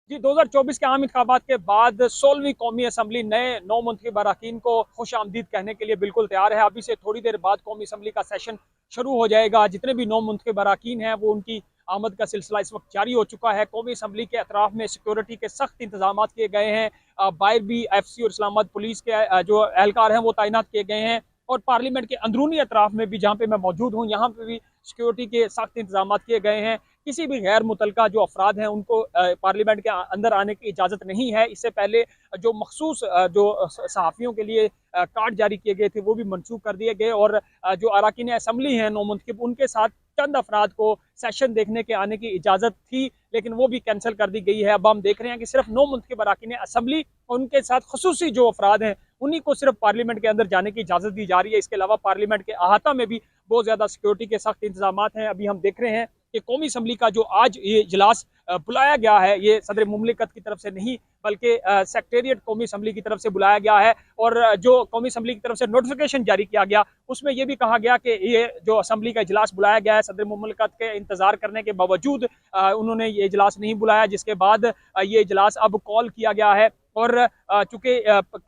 जी, 2024 के आम इंतखाबात के बाद 16वीं कौमी असम्बली नए 9 मुंतखब अरकान को खुशामदीद कहने के लिए बिल्कुल तैयार है। अभी से थोड़ी देर बाद कौमी असम्बली का सेशन शुरू हो जाएगा। जितने भी 9 मुंतखब अरकान हैं वो उनकी आमद का सिलसिला इस वक्त जारी हो चुका है। कौमी असम्बली के अतराफ में सिक्योरिटी के सख्त इंतजाम किए गए हैं। बाहर भी FC और इस्लामाबाद पुलिस के जो एहलकार हैं वो तैनात किए गए हैं। और पार्लियामेंट के अंदरूनी अतराफ में भी, जहाँ पे मैं मौजूद हूँ, यहाँ पे भी सिक्योरिटी के सख्त इंतजाम किए गए हैं। किसी भी गैर मुतलका जो अफराद हैं उनको पार्लियामेंट के अंदर आने की इजाज़त नहीं है। इससे पहले जो मखसूस जो सहाफ़ियों के लिए कार्ड जारी किए गए थे वो भी मनसूख कर दिए गए। और जो अरकान असम्बली हैं 9 मुंतखब, उनके साथ चंद अफराद को सेशन देखने के आने की इजाज़त थी, लेकिन वो भी कैंसिल कर दी गई है। अब हम देख रहे हैं कि सिर्फ 9 मुंतखब अरकान असम्बली और उनके साथ खसूसी जो अफराद हैं उन्हीं को सिर्फ पार्लियामेंट के अंदर जाने की इजाज़त दी जा रही है। इसके अलावा पार्लियामेंट के अहाता में भी बहुत ज़्यादा सिक्योरिटी के सख्त इंतजाम हैं। अभी हम देख रहे हैं कि कौमी असम्बली का जो आज ये इजलास बुलाया गया है, ये सदर मुमलिकत की तरफ से नहीं बल्कि सेक्रेटेरिएट कौमी असम्बली की तरफ से बुलाया गया है। और जो कौमी असम्बली की तरफ से नोटिफिकेशन जारी किया गया उसमें यह भी कहा गया कि ये जो असम्बली का इजलास बुलाया गया है, सदर मुमलिकत के इंतजार करने के बावजूद उन्होंने ये इजलास नहीं बुलाया, जिसके बाद ये इजलास अब कॉल किया गया है। और चूंकि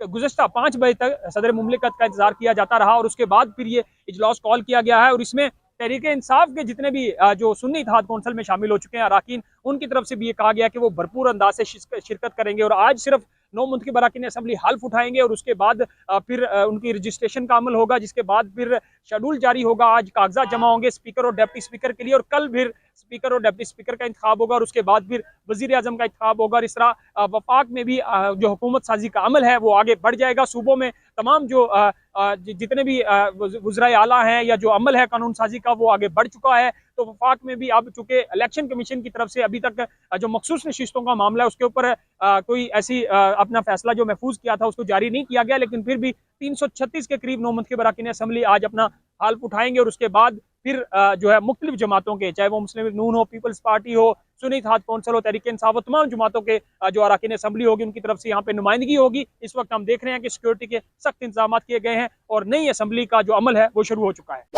गुज़श्ता 5 बजे तक सदर मुमलिकत का इंतजार किया जाता रहा और उसके बाद फिर ये इजलास कॉल किया गया है। और इसमें तहरीक इंसाफ के जितने भी जो सुन्नी इत्तेहाद कौंसिल में शामिल हो चुके हैं अरकान, उनकी तरफ से भी ये कहा गया कि वो भरपूर अंदाज से शिरकत करेंगे। और आज सिर्फ 9 मुंतखब अरकान असम्बली हल्फ उठाएंगे और उसके बाद फिर उनकी रजिस्ट्रेशन का अमल होगा, जिसके बाद फिर शेड्यूल जारी होगा। आज कागजात जमा होंगे स्पीकर और डिप्टी स्पीकर के लिए, और कल फिर स्पीकर और डिप्टी स्पीकर का इंतखाब होगा और उसके बाद फिर वज़ीर आज़म का इंतखाब होगा। और इस तरह वफाक में भी जो हुकूमत साजी का अमल है वो आगे बढ़ जाएगा। सूबों में तमाम जो जितने भी वज़राए आला हैं या जो अमल है कानून साजी का वो आगे बढ़ चुका है। तो वफाक में भी अब चूंकि इलेक्शन कमीशन की तरफ से अभी तक जो मखसूस नशिस्तों का मामला है उसके ऊपर कोई ऐसी अपना फैसला जो महफूज किया था उसको जारी नहीं किया गया, लेकिन फिर भी 336 के करीब 9 मुंतखब अरकान असम्बली आज अपना हल्फ उठाएंगे। और उसके बाद फिर जो है मुख्तलिफ जमातों के, चाहे वो मुस्लिम लीग नून हो, पीपल्स पार्टी हो, सुन्नी इत्तेहाद कौंसिल हो, तहरीक इंसाफ हो, तमाम जमातों के जो अरकान असम्बली होगी उनकी तरफ से यहाँ पे नुमाइंदगी होगी। इस वक्त हम देख रहे हैं कि सिक्योरिटी के सख्त इंतजाम किए गए हैं और नई असम्बली का जो अमल है वो शुरू हो चुका है।